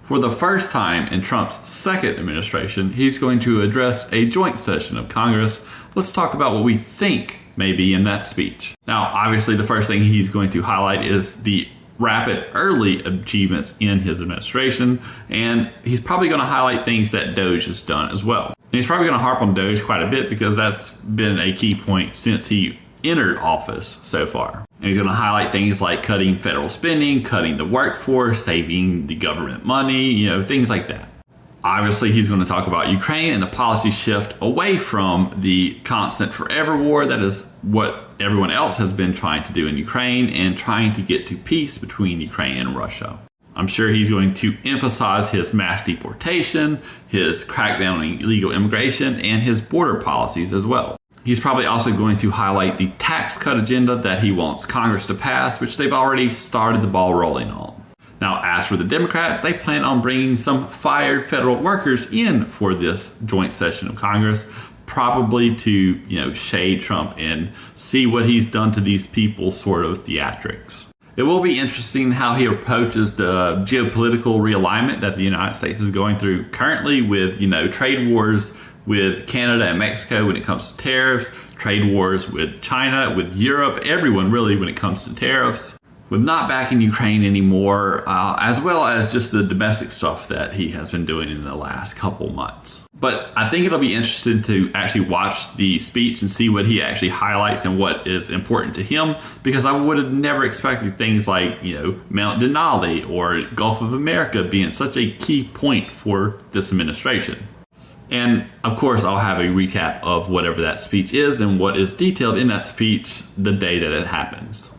For the first time in Trump's second administration, he's going to address a joint session of Congress. Let's talk about what we think may be in that speech. Now, obviously, the first thing he's going to highlight is the rapid early achievements in his administration, and he's probably going to highlight things that Doge has done as well. And he's probably going to harp on Doge quite a bit because that's been a key point since he entered office so far. And he's going to highlight things like cutting federal spending, cutting the workforce, saving the government money, things like that. Obviously, he's going to talk about Ukraine and the policy shift away from the constant forever war. That is what everyone else has been trying to do in Ukraine, and trying to get to peace between Ukraine and Russia. I'm sure he's going to emphasize his mass deportation, his crackdown on illegal immigration, and his border policies as well. He's probably also going to highlight the tax cut agenda that he wants Congress to pass, which they've already started the ball rolling on. Now, as for the Democrats, they plan on bringing some fired federal workers in for this joint session of Congress, probably to, shade Trump and see what he's done to these people, sort of theatrics. It will be interesting how he approaches the geopolitical realignment that the United States is going through currently with, trade wars with Canada and Mexico when it comes to tariffs, trade wars with China, with Europe, everyone really when it comes to tariffs, with not backing Ukraine anymore, as well as just the domestic stuff that he has been doing in the last couple months. But I think it'll be interesting to actually watch the speech and see what he actually highlights and what is important to him, because I would have never expected things like, Mount Denali or Gulf of America being such a key point for this administration. And of course, I'll have a recap of whatever that speech is and what is detailed in that speech the day that it happens.